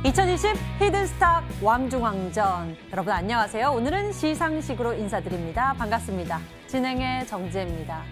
2020 히든스탁 왕중왕전. 여러분 안녕하세요. 오늘은 시상식으로 인사드립니다. 반갑습니다. 진행의 정지혜입니다.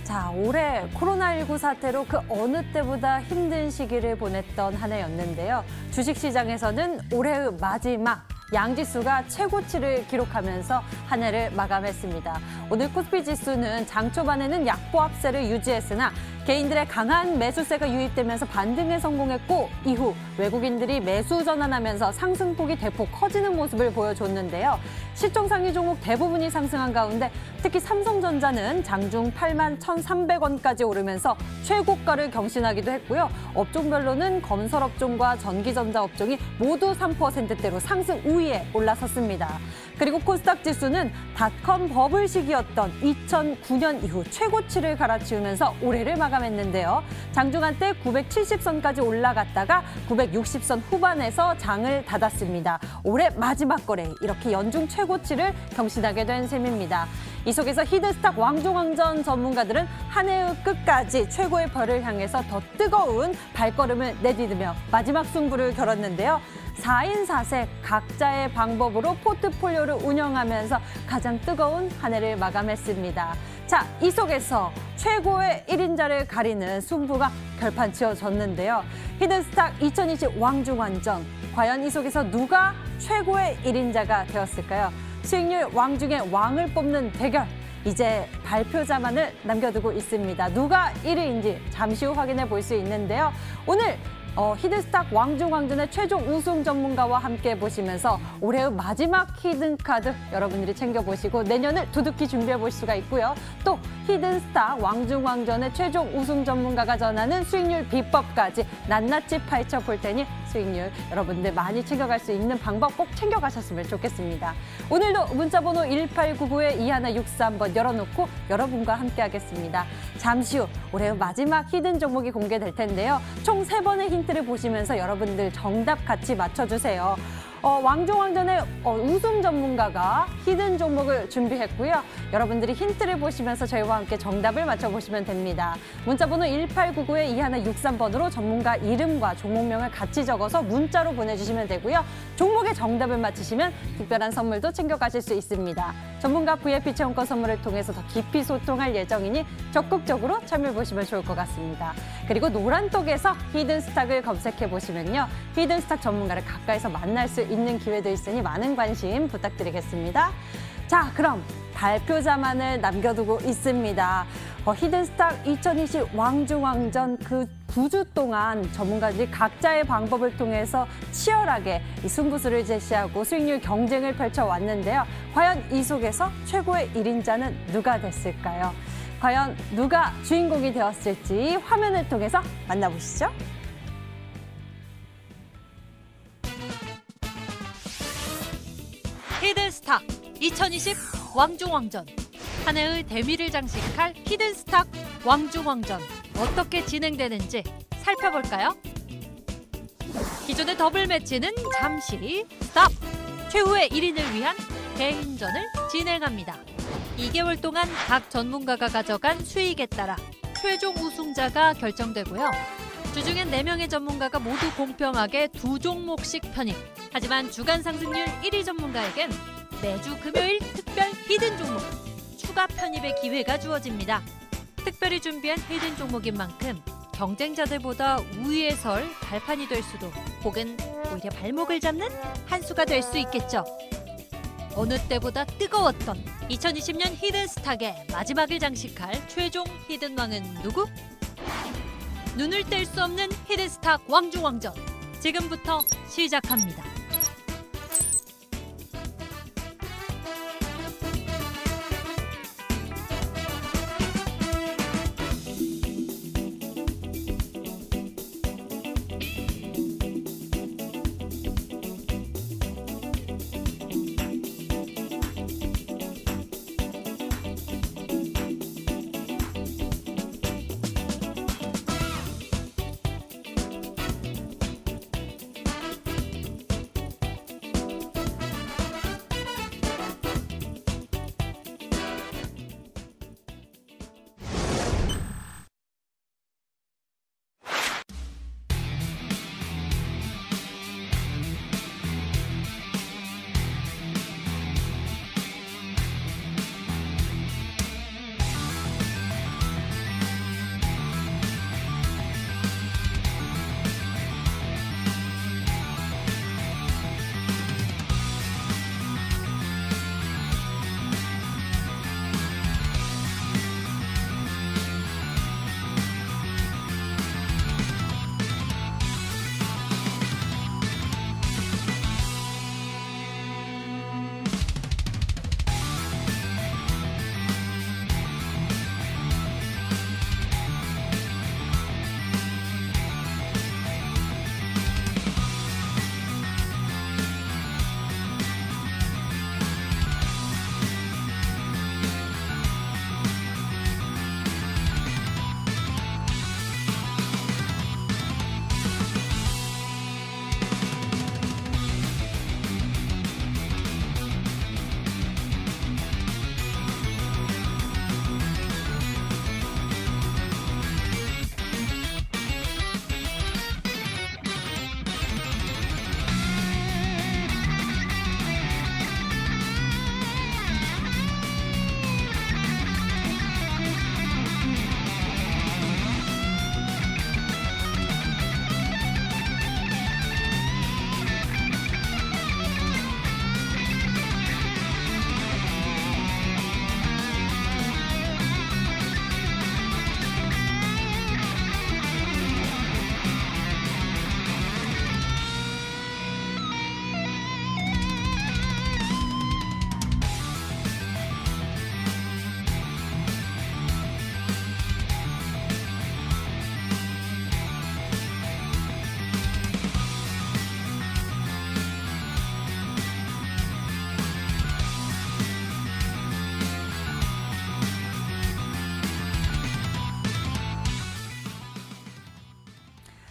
자, 올해 코로나19 사태로 그 어느 때보다 힘든 시기를 보냈던 한 해였는데요. 주식시장에서는 올해의 마지막 양지수가 최고치를 기록하면서 한 해를 마감했습니다. 오늘 코스피 지수는 장 초반에는 약보합세를 유지했으나 개인들의 강한 매수세가 유입되면서 반등에 성공했고 이후 외국인들이 매수 전환하면서 상승폭이 대폭 커지는 모습을 보여줬는데요. 시총 상위 종목 대부분이 상승한 가운데 특히 삼성전자는 장중 8만 1,300원까지 오르면서 최고가를 경신하기도 했고요. 업종별로는 건설업종과 전기전자 업종이 모두 3%대로 상승 우위에 올라섰습니다. 그리고 코스닥 지수는 닷컴 버블 시기였던 2009년 이후 최고치를 갈아치우면서 올해를 마감했는데요. 장중 한때 970선까지 올라갔다가 960선 후반에서 장을 닫았습니다. 올해 마지막 거래 이렇게 연중 최고치를 경신하게 된 셈입니다. 이 속에서 히든스탁 왕중왕전 전문가들은 한 해의 끝까지 최고의 별을 향해서 더 뜨거운 발걸음을 내디디며 마지막 승부를 겨뤘는데요. 4인 4색 각자의 방법으로 포트폴리오를 운영하면서 가장 뜨거운 한 해를 마감했습니다. 자, 이 속에서 최고의 1인자를 가리는 승부가 결판 지어졌는데요. 히든스탁 2020 왕중왕전. 과연 이 속에서 누가 최고의 1인자가 되었을까요? 수익률 왕 중에 왕을 뽑는 대결. 이제 발표자만을 남겨두고 있습니다. 누가 1위인지 잠시 후 확인해 볼 수 있는데요. 오늘 히든스탁 왕중왕전의 최종 우승 전문가와 함께 보시면서 올해의 마지막 히든카드 여러분들이 챙겨보시고 내년을 두둑히 준비해 볼 수가 있고요. 또 히든스탁 왕중왕전의 최종 우승 전문가가 전하는 수익률 비법까지 낱낱이 파헤쳐 볼 테니 수익률 여러분들 많이 챙겨갈 수 있는 방법 꼭 챙겨가셨으면 좋겠습니다. 오늘도 문자번호 1899-2163번 열어놓고 여러분과 함께하겠습니다. 잠시 후 올해의 마지막 히든 종목이 공개될 텐데요. 총 3번의 힌트를 보시면서 여러분들 정답 같이 맞춰주세요. 왕중왕전의 우승 전문가가 히든 종목을 준비했고요. 여러분들이 힌트를 보시면서 저희와 함께 정답을 맞춰보시면 됩니다. 문자번호 1899-2163번으로 전문가 이름과 종목명을 같이 적어서 문자로 보내주시면 되고요. 종목의 정답을 맞히시면 특별한 선물도 챙겨가실 수 있습니다. 전문가 VIP 체험권 선물을 통해서 더 깊이 소통할 예정이니 적극적으로 참여해보시면 좋을 것 같습니다. 그리고 노란톡에서 히든스탁을 검색해보시면요. 히든스탁 전문가를 가까이서 만날 수 있는 기회도 있으니 많은 관심 부탁드리겠습니다. 자, 그럼 발표자만을 남겨두고 있습니다. 히든스탁 2020 왕중왕전 그 9주 동안 전문가들이 각자의 방법을 통해서 치열하게 이 승부수를 제시하고 수익률 경쟁을 펼쳐왔는데요. 과연 이 속에서 최고의 1인자는 누가 됐을까요? 과연 누가 주인공이 되었을지 화면을 통해서 만나보시죠. 히든스탁 2020 왕중왕전. 한 해의 대미를 장식할 히든스탁 왕중왕전. 어떻게 진행되는지 살펴볼까요? 기존의 더블 매치는 잠시 스탑! 최후의 1인을 위한 개인전을 진행합니다. 2개월 동안 각 전문가가 가져간 수익에 따라 최종 우승자가 결정되고요. 주중엔 4명의 전문가가 모두 공평하게 2종목씩 편입. 하지만 주간 상승률 1위 전문가에겐 매주 금요일 특별 히든 종목 추가 편입의 기회가 주어집니다. 특별히 준비한 히든 종목인 만큼 경쟁자들보다 우위에 설 발판이 될 수도 혹은 오히려 발목을 잡는 한 수가 될 수 있겠죠. 어느 때보다 뜨거웠던 2020년 히든스탁의 마지막을 장식할 최종 히든왕은 누구? 눈을 뗄 수 없는 히든스탁 왕중왕전. 지금부터 시작합니다.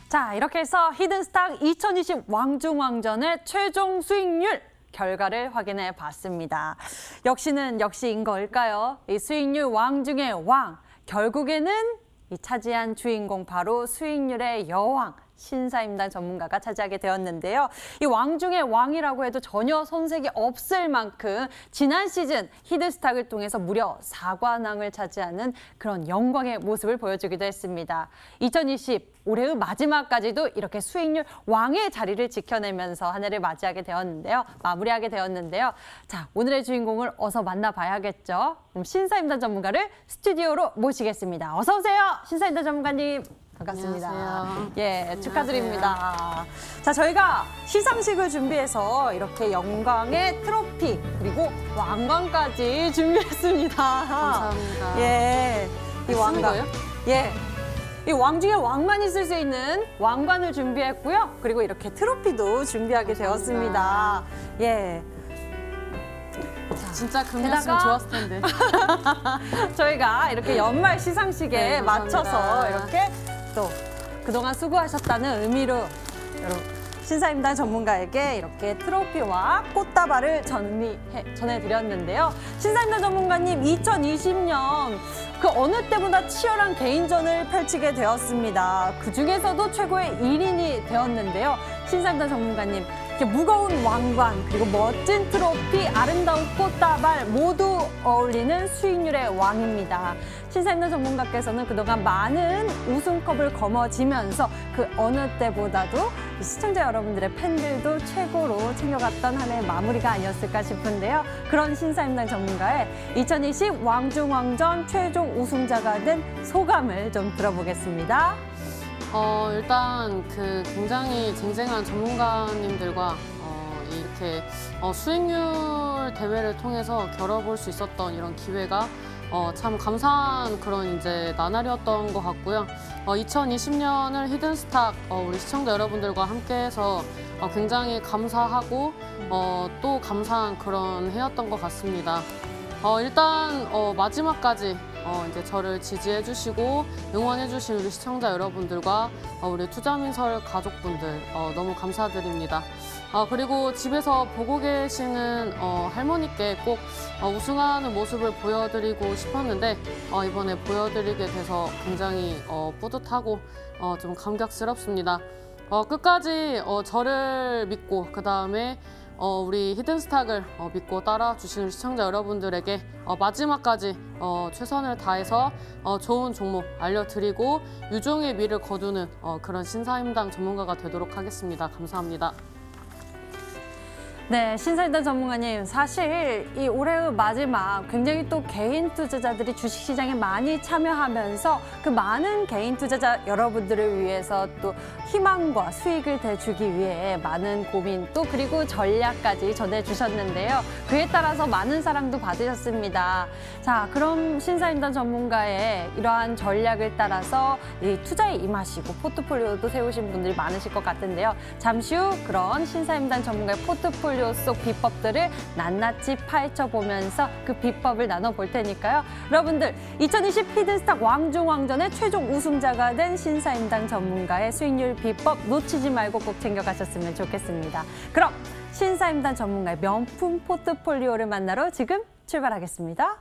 자, 이렇게 해서 히든스탁 2020 왕중왕전의 최종 수익률 결과를 확인해 봤습니다. 역시인 걸까요? 이 수익률 왕 중의 왕, 결국에는 이 차지한 주인공 바로 수익률의 여왕, 신사임당 전문가가 차지하게 되었는데요. 이 왕 중의 왕이라고 해도 전혀 손색이 없을 만큼 지난 시즌 히든스탁을 통해서 무려 4관왕을 차지하는 그런 영광의 모습을 보여주기도 했습니다. 2020 올해의 마지막까지도 이렇게 수익률 왕의 자리를 지켜내면서 한 해를 마무리하게 되었는데요. 자, 오늘의 주인공을 어서 만나봐야겠죠. 그럼 신사임당 전문가를 스튜디오로 모시겠습니다. 어서 오세요, 신사임당 전문가님. 반갑습니다. 안녕하세요. 예, 축하드립니다. 자, 저희가 시상식을 준비해서 이렇게 영광의 트로피 그리고 왕관까지 준비했습니다. 감사합니다. 예, 이 쓰는 왕관. 거예요? 예. 이 왕 중에 왕만 있을 수 있는 왕관을 준비했고요. 그리고 이렇게 트로피도 준비하게 되었습니다. 예. 진짜 금이었으면 게다가- 좋았을 텐데. 저희가 이렇게 연말 시상식에 네, 감사합니다. 맞춰서 이렇게 또 그동안 수고하셨다는 의미로 여러분 신사임당 전문가에게 이렇게 트로피와 꽃다발을 전해드렸는데요. 신사임당 전문가님 2020년 그 어느 때보다 치열한 개인전을 펼치게 되었습니다. 그중에서도 최고의 1인이 되었는데요. 신사임당 전문가님 이렇게 무거운 왕관 그리고 멋진 트로피, 아름다운 꽃다발 모두 어울리는 수익률의 왕입니다. 신사임당 전문가께서는 그동안 많은 우승컵을 거머쥐면서 그 어느 때보다도 시청자 여러분들의 팬들도 최고로 챙겨갔던 한 해 마무리가 아니었을까 싶은데요. 그런 신사임당 전문가의 2020 왕중왕전 최종 우승자가 된 소감을 좀 들어보겠습니다. 일단 그 굉장히 쟁쟁한 전문가님들과 이렇게 수익률 대회를 통해서 겨뤄볼 수 있었던 이런 기회가 참 감사한 그런 이제 나날이었던 것 같고요. 2020년을 히든스탁 우리 시청자 여러분들과 함께해서 굉장히 감사하고 또 감사한 그런 해였던 것 같습니다. 일단 마지막까지 이제 저를 지지해주시고 응원해주신 우리 시청자 여러분들과 우리 투자민설 가족분들 너무 감사드립니다. 그리고 집에서 보고 계시는 할머니께 꼭 우승하는 모습을 보여드리고 싶었는데 이번에 보여드리게 돼서 굉장히 뿌듯하고 좀 감격스럽습니다. 끝까지 저를 믿고 그다음에 우리 히든스탁을 믿고 따라주시는 시청자 여러분들에게 마지막까지 최선을 다해서 좋은 종목 알려드리고 유종의 미를 거두는 그런 신사임당 전문가가 되도록 하겠습니다. 감사합니다. 네, 신사임당 전문가님, 사실 이 올해의 마지막 굉장히 또 개인 투자자들이 주식시장에 많이 참여하면서 그 많은 개인 투자자 여러분들을 위해서 또 희망과 수익을 대주기 위해 많은 고민 또 그리고 전략까지 전해주셨는데요. 그에 따라서 많은 사랑도 받으셨습니다. 자, 그럼 신사임당 전문가의 이러한 전략을 따라서 이 투자에 임하시고 포트폴리오도 세우신 분들이 많으실 것 같은데요. 잠시 후 그런 신사임당 전문가의 포트폴리오 속 비법들을 낱낱이 파헤쳐보면서 그 비법을 나눠볼 테니까요. 여러분들 2020 히든스탁 왕중왕전의 최종 우승자가 된 신사임당 전문가의 수익률 비법 놓치지 말고 꼭 챙겨가셨으면 좋겠습니다. 그럼 신사임당 전문가의 명품 포트폴리오를 만나러 지금 출발하겠습니다.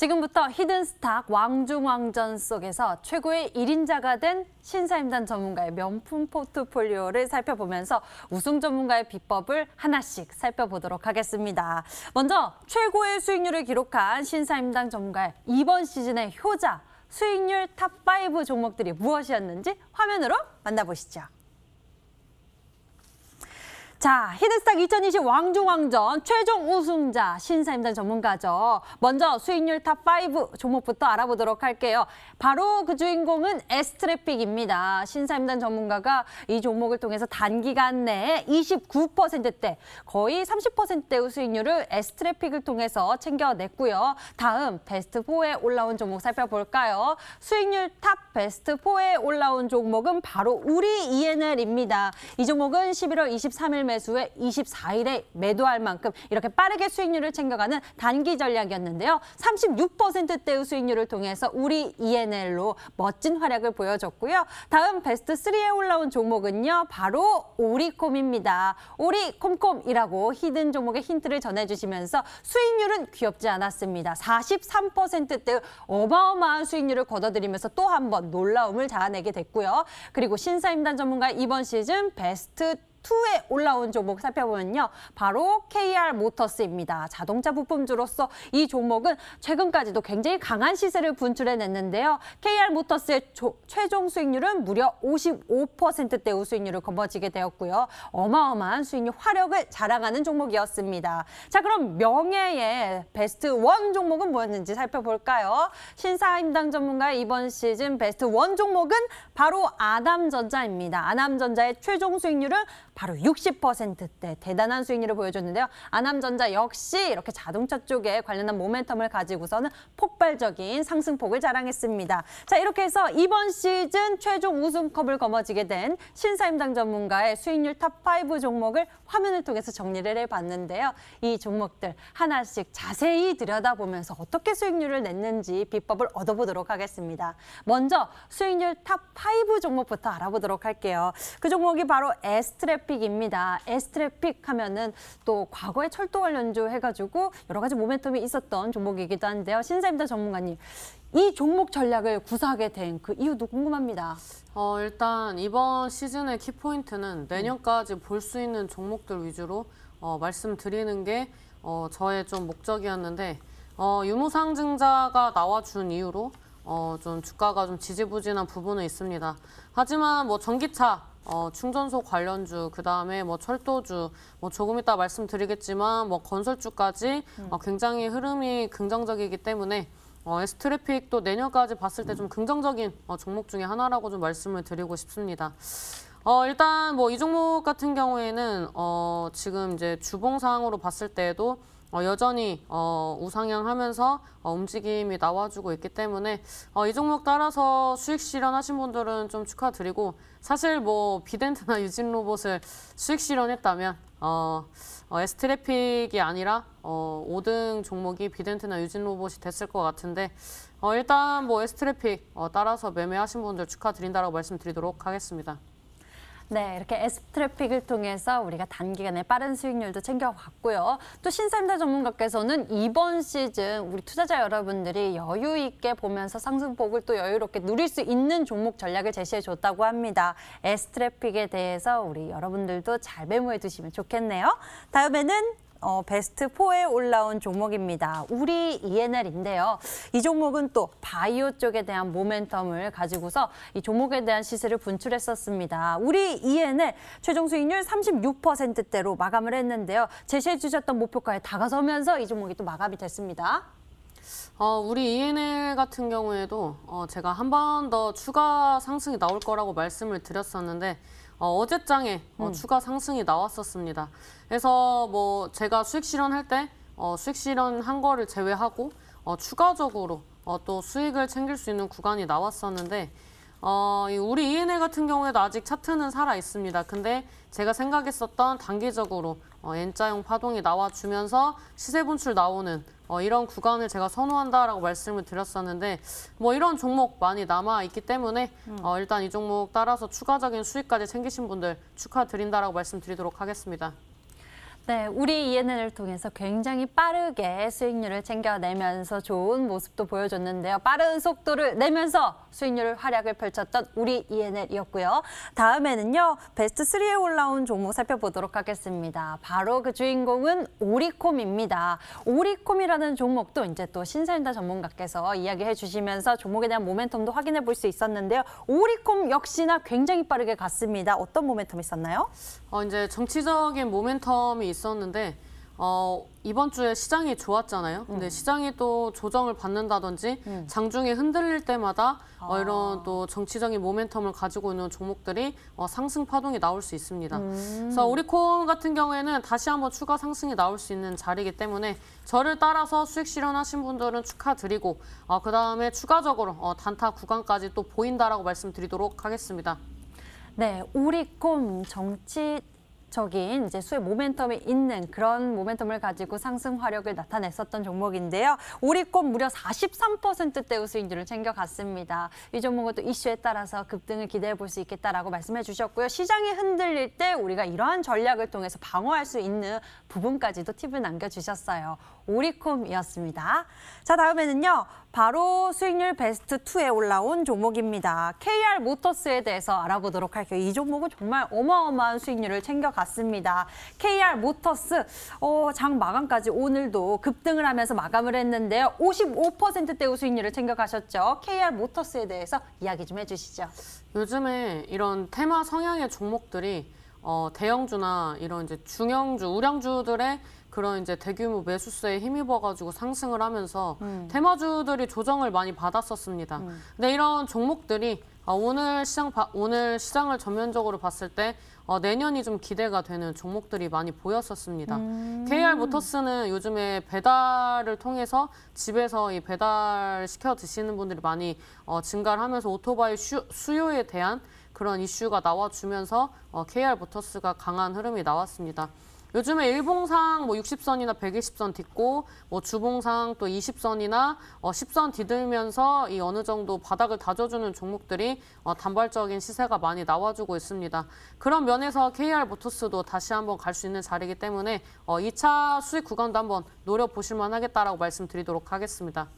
지금부터 히든스탁 왕중왕전 속에서 최고의 1인자가 된 신사임당 전문가의 명품 포트폴리오를 살펴보면서 우승 전문가의 비법을 하나씩 살펴보도록 하겠습니다. 먼저 최고의 수익률을 기록한 신사임당 전문가의 이번 시즌의 효자, 수익률 탑5 종목들이 무엇이었는지 화면으로 만나보시죠. 자, 히든스탁 2020 왕중왕전 최종 우승자 신사임당 전문가죠. 먼저 수익률 탑5 종목부터 알아보도록 할게요. 바로 그 주인공은 S트래픽입니다. 신사임당 전문가가 이 종목을 통해서 단기간 내에 29%대, 거의 30%대의 수익률을 S트래픽을 통해서 챙겨냈고요. 다음 베스트4에 올라온 종목 살펴볼까요? 수익률 탑 베스트4에 올라온 종목은 바로 우리 ENL입니다. 이 종목은 11월 23일 매수에 24일에 매도할 만큼 이렇게 빠르게 수익률을 챙겨가는 단기 전략이었는데요. 36%대의 수익률을 통해서 우리 ENL로 멋진 활약을 보여줬고요. 다음 베스트 3에 올라온 종목은요. 바로 오리콤입니다. 오리콤콤이라고 히든 종목의 힌트를 전해주시면서 수익률은 귀엽지 않았습니다. 43%대의 어마어마한 수익률을 거둬들이면서 또 한 번 놀라움을 자아내게 됐고요. 그리고 신사임당 전문가 이번 시즌 베스트 2에 올라온 종목 살펴보면요. 바로 KR 모터스입니다. 자동차 부품주로서 이 종목은 최근까지도 굉장히 강한 시세를 분출해냈는데요. KR 모터스의 최종 수익률은 무려 55%대의 수익률을 거머쥐게 되었고요. 어마어마한 수익률 화력을 자랑하는 종목이었습니다. 자, 그럼 명예의 베스트 1 종목은 뭐였는지 살펴볼까요? 신사임당 전문가의 이번 시즌 베스트 1 종목은 바로 아남전자입니다. 아남전자의 최종 수익률은 바로 60%대 대단한 수익률을 보여줬는데요. 아남전자 역시 이렇게 자동차 쪽에 관련한 모멘텀을 가지고서는 폭발적인 상승폭을 자랑했습니다. 자, 이렇게 해서 이번 시즌 최종 우승컵을 거머쥐게 된 신사임당 전문가의 수익률 탑5 종목을 화면을 통해서 정리를 해봤는데요. 이 종목들 하나씩 자세히 들여다보면서 어떻게 수익률을 냈는지 비법을 얻어보도록 하겠습니다. 먼저 수익률 탑5 종목부터 알아보도록 할게요. 그 종목이 바로 S트래픽입니다. S트래픽 하면은 또 과거에 철도 관련주 해가지고 여러 가지 모멘텀이 있었던 종목이기도 한데요. 신사임당 전문가님, 이 종목 전략을 구사하게 된 그 이유도 궁금합니다. 일단 이번 시즌의 키포인트는 내년까지 볼 수 있는 종목들 위주로 말씀드리는 게 저의 좀 목적이었는데 유무상증자가 나와준 이유로 좀 주가가 좀 지지부진한 부분은 있습니다. 하지만 뭐 전기차, 충전소 관련주, 그다음에 뭐 철도주, 뭐 조금 이따 말씀드리겠지만 뭐 건설주까지 굉장히 흐름이 긍정적이기 때문에 S트래픽도 내년까지 봤을 때 좀 긍정적인 종목 중에 하나라고 좀 말씀을 드리고 싶습니다. 일단 뭐 이 종목 같은 경우에는 지금 이제 주봉상으로 봤을 때에도 여전히 우상향하면서 움직임이 나와주고 있기 때문에 이 종목 따라서 수익 실현하신 분들은 좀 축하드리고, 사실 뭐 비덴트나 유진로봇을 수익 실현했다면 S트래픽이 아니라 5등 종목이 비덴트나 유진로봇이 됐을 것 같은데 일단 뭐 S트래픽 따라서 매매하신 분들 축하드린다라고 말씀드리도록 하겠습니다. 네, 이렇게 S트래픽을 통해서 우리가 단기간에 빠른 수익률도 챙겨갔고요. 또 신사임당 전문가께서는 이번 시즌 우리 투자자 여러분들이 여유 있게 보면서 상승폭을 또 여유롭게 누릴 수 있는 종목 전략을 제시해 줬다고 합니다. S트래픽에 대해서 우리 여러분들도 잘 메모해 두시면 좋겠네요. 다음에는 베스트 4에 올라온 종목입니다. 우리 ENL인데요. 이 종목은 또 바이오 쪽에 대한 모멘텀을 가지고서 이 종목에 대한 시세를 분출했었습니다. 우리 ENL 최종 수익률 36%대로 마감을 했는데요. 제시해 주셨던 목표가에 다가서면서 이 종목이 또 마감이 됐습니다. 우리 ENL 같은 경우에도 제가 한 번 더 추가 상승이 나올 거라고 말씀을 드렸었는데 어제장에 추가 상승이 나왔었습니다. 그래서 뭐 제가 수익 실현할 때 수익 실현한 거를 제외하고 추가적으로 또 수익을 챙길 수 있는 구간이 나왔었는데 우리 ENL 같은 경우에도 아직 차트는 살아 있습니다. 근데 제가 생각했었던 단기적으로 N자형 파동이 나와주면서 시세 분출 나오는 이런 구간을 제가 선호한다라고 말씀을 드렸었는데 뭐 이런 종목 많이 남아 있기 때문에 일단 이 종목 따라서 추가적인 수익까지 챙기신 분들 축하드린다라고 말씀드리도록 하겠습니다. 네, 우리 ENN을 통해서 굉장히 빠르게 수익률을 챙겨내면서 좋은 모습도 보여줬는데요. 빠른 속도를 내면서 수익률 활약을 펼쳤던 우리 ENN이었고요. 다음에는요, 베스트 3에 올라온 종목 살펴보도록 하겠습니다. 바로 그 주인공은 오리콤입니다. 오리콤이라는 종목도 이제 또 신사임당 전문가께서 이야기해 주시면서 종목에 대한 모멘텀도 확인해 볼 수 있었는데요. 오리콤 역시나 굉장히 빠르게 갔습니다. 어떤 모멘텀이 있었나요? 이제 정치적인 모멘텀이 있었는데 이번 주에 시장이 좋았잖아요. 근데 시장이 또 조정을 받는다든지 장중에 흔들릴 때마다 이런 또 정치적인 모멘텀을 가지고 있는 종목들이 상승 파동이 나올 수 있습니다. 그래서 오리콤 같은 경우에는 다시 한번 추가 상승이 나올 수 있는 자리이기 때문에 저를 따라서 수익 실현하신 분들은 축하드리고 그다음에 추가적으로 단타 구간까지 또 보인다라고 말씀드리도록 하겠습니다. 네, 오리콤 정치적인 이제 수의 모멘텀이 있는 그런 모멘텀을 가지고 상승 화력을 나타냈었던 종목인데요. 오리콤 무려 43%대의 수익률을 챙겨갔습니다. 이 종목은 또 이슈에 따라서 급등을 기대해 볼 수 있겠다라고 말씀해 주셨고요. 시장이 흔들릴 때 우리가 이러한 전략을 통해서 방어할 수 있는 부분까지도 팁을 남겨주셨어요. 오리콤이었습니다. 자, 다음에는요. 바로 수익률 베스트 2에 올라온 종목입니다. KR 모터스에 대해서 알아보도록 할게요. 이 종목은 정말 어마어마한 수익률을 챙겨갔습니다. KR 모터스 장 마감까지 오늘도 급등을 하면서 마감을 했는데요. 55%대의 수익률을 챙겨가셨죠. KR 모터스에 대해서 이야기 좀 해주시죠. 요즘에 이런 테마 성향의 종목들이 대형주나 이런 이제 중형주, 우량주들의 그런 이제 대규모 매수세에 힘입어가지고 상승을 하면서 테마주들이 조정을 많이 받았었습니다. 근데 이런 종목들이 오늘 시장을 전면적으로 봤을 때 내년이 좀 기대가 되는 종목들이 많이 보였었습니다. KR 모터스는 요즘에 배달을 통해서 집에서 이 배달 시켜 드시는 분들이 많이 증가를 하면서 오토바이 수요에 대한 그런 이슈가 나와주면서 KR 모터스가 강한 흐름이 나왔습니다. 요즘에 일봉상 60선이나 120선 딛고 주봉상 또 20선이나 10선 디들면서 이 어느 정도 바닥을 다져주는 종목들이 단발적인 시세가 많이 나와주고 있습니다. 그런 면에서 KR 모터스도 다시 한번 갈 수 있는 자리이기 때문에 2차 수익 구간도 한번 노려보실 만하겠다라고 말씀드리도록 하겠습니다.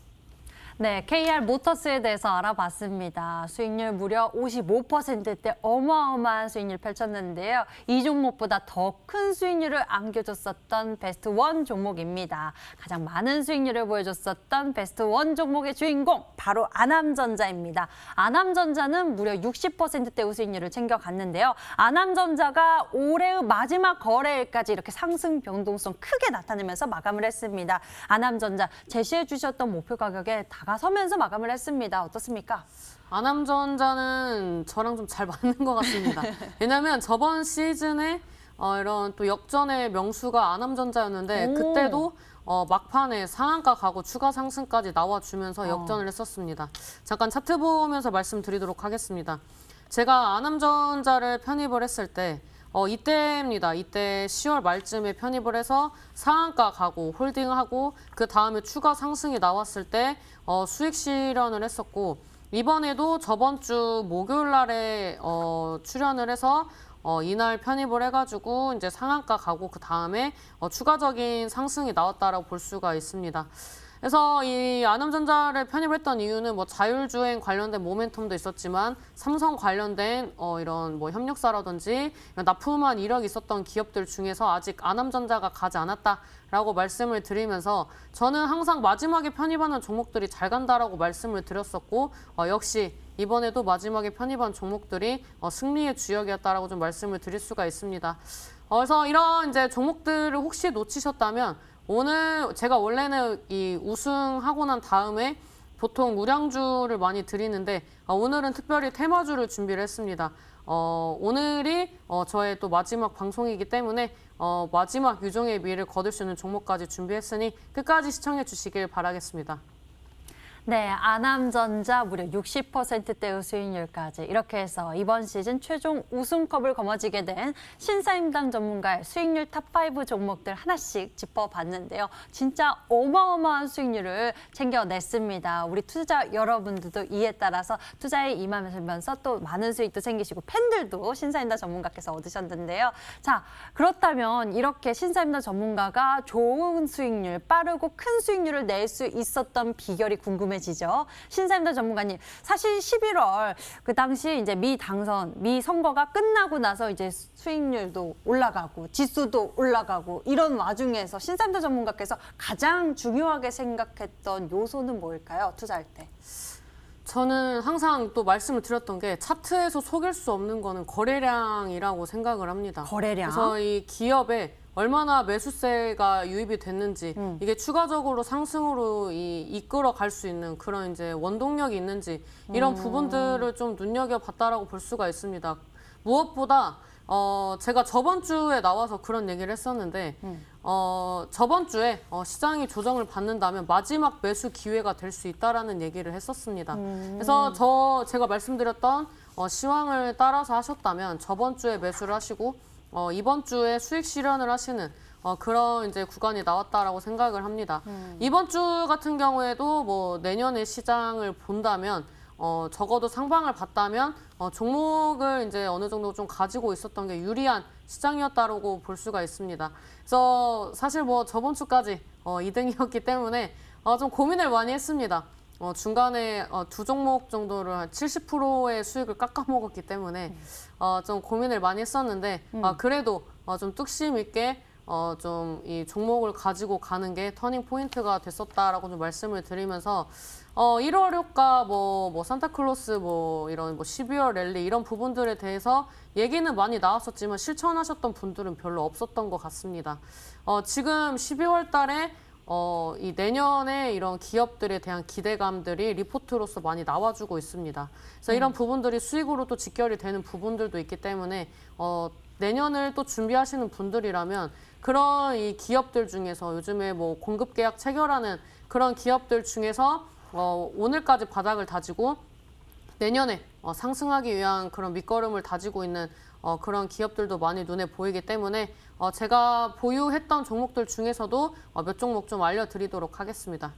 네, KR 모터스에 대해서 알아봤습니다. 수익률 무려 55%대 어마어마한 수익률 펼쳤는데요. 이 종목보다 더 큰 수익률을 안겨줬었던 베스트 1 종목입니다. 가장 많은 수익률을 보여줬었던 베스트 1 종목의 주인공 바로 아남전자입니다. 아남전자는 무려 60%대의 수익률을 챙겨갔는데요. 아남전자가 올해의 마지막 거래일까지 이렇게 상승 변동성 크게 나타내면서 마감을 했습니다. 아남전자 제시해 주셨던 목표 가격에 다가서면서 마감을 했습니다. 어떻습니까? 아남전자는 저랑 좀 잘 맞는 것 같습니다. 왜냐하면 저번 시즌에 이런 또 역전의 명수가 아남전자였는데 그때도 막판에 상한가 가고 추가 상승까지 나와주면서 역전을 했었습니다. 잠깐 차트 보면서 말씀드리도록 하겠습니다. 제가 아남전자를 편입을 했을 때 이때입니다. 이때 10월 말쯤에 편입을 해서 상한가 가고 홀딩하고 그 다음에 추가 상승이 나왔을 때 수익 실현을 했었고 이번에도 저번 주 목요일 날에 출연을 해서 이날 편입을 해가지고 이제 상한가 가고 그 다음에 추가적인 상승이 나왔다라고 볼 수가 있습니다. 그래서 이 아남전자를 편입했던 이유는 자율주행 관련된 모멘텀도 있었지만 삼성 관련된 이런 협력사라든지 납품한 이력이 있었던 기업들 중에서 아직 아남전자가 가지 않았다라고 말씀을 드리면서 저는 항상 마지막에 편입하는 종목들이 잘 간다라고 말씀을 드렸었고 역시 이번에도 마지막에 편입한 종목들이 승리의 주역이었다라고 좀 말씀을 드릴 수가 있습니다. 그래서 이런 이제 종목들을 혹시 놓치셨다면 오늘 제가 원래는 이 우승하고 난 다음에 보통 우량주를 많이 드리는데 오늘은 특별히 테마주를 준비를 했습니다. 오늘이 저의 또 마지막 방송이기 때문에 마지막 유종의 미를 거둘 수 있는 종목까지 준비했으니 끝까지 시청해 주시길 바라겠습니다. 네, 아남전자 무려 60%대의 수익률까지 이렇게 해서 이번 시즌 최종 우승컵을 거머쥐게 된 신사임당 전문가의 수익률 탑5 종목들 하나씩 짚어봤는데요. 진짜 어마어마한 수익률을 챙겨냈습니다. 우리 투자 여러분들도 이에 따라서 투자에 임하면서 또 많은 수익도 챙기시고 팬들도 신사임당 전문가께서 얻으셨는데요. 자, 그렇다면 이렇게 신사임당 전문가가 좋은 수익률, 빠르고 큰 수익률을 낼 수 있었던 비결이 궁금해지죠. 신사임당 전문가님, 사실 11월 그 당시 이제 미 선거가 끝나고 나서 이제 수익률도 올라가고 지수도 올라가고 이런 와중에서 신사임당 전문가께서 가장 중요하게 생각했던 요소는 뭘까요? 투자할 때. 저는 항상 또 말씀을 드렸던 게 차트에서 속일 수 없는 거는 거래량이라고 생각을 합니다. 거래량? 그래서 이 기업에 얼마나 매수세가 유입이 됐는지 이게 추가적으로 상승으로 이끌어 갈 수 있는 그런 이제 원동력이 있는지 이런 부분들을 좀 눈여겨봤다라고 볼 수가 있습니다. 무엇보다 제가 저번 주에 나와서 그런 얘기를 했었는데 저번 주에 시장이 조정을 받는다면 마지막 매수 기회가 될 수 있다라는 얘기를 했었습니다. 그래서 제가 말씀드렸던 시황을 따라서 하셨다면 저번 주에 매수를 하시고 이번 주에 수익 실현을 하시는 그런 이제 구간이 나왔다라고 생각을 합니다. 이번 주 같은 경우에도 뭐 내년의 시장을 본다면 적어도 상방을 봤다면 종목을 이제 어느 정도 좀 가지고 있었던 게 유리한 시장이었다라고 볼 수가 있습니다. 그래서 사실 뭐 저번 주까지 2등이었기 때문에 좀 고민을 많이 했습니다. 중간에 두 종목 정도를 한 70%의 수익을 깎아먹었기 때문에 좀 고민을 많이 했었는데 그래도 좀 뚝심 있게 좀 이 종목을 가지고 가는 게 터닝 포인트가 됐었다라고 좀 말씀을 드리면서 1월 효과 뭐 산타클로스 뭐 이런 뭐 12월 랠리 이런 부분들에 대해서 얘기는 많이 나왔었지만 실천하셨던 분들은 별로 없었던 것 같습니다. 지금 12월 달에 이 내년에 이런 기업들에 대한 기대감들이 리포트로서 많이 나와주고 있습니다. 그래서 이런 부분들이 수익으로 또 직결이 되는 부분들도 있기 때문에 내년을 또 준비하시는 분들이라면 그런 이 기업들 중에서 요즘에 뭐 공급 계약 체결하는 그런 기업들 중에서 오늘까지 바닥을 다지고 내년에 상승하기 위한 그런 밑거름을 다지고 있는 그런 기업들도 많이 눈에 보이기 때문에 제가 보유했던 종목들 중에서도 몇 종목 좀 알려드리도록 하겠습니다.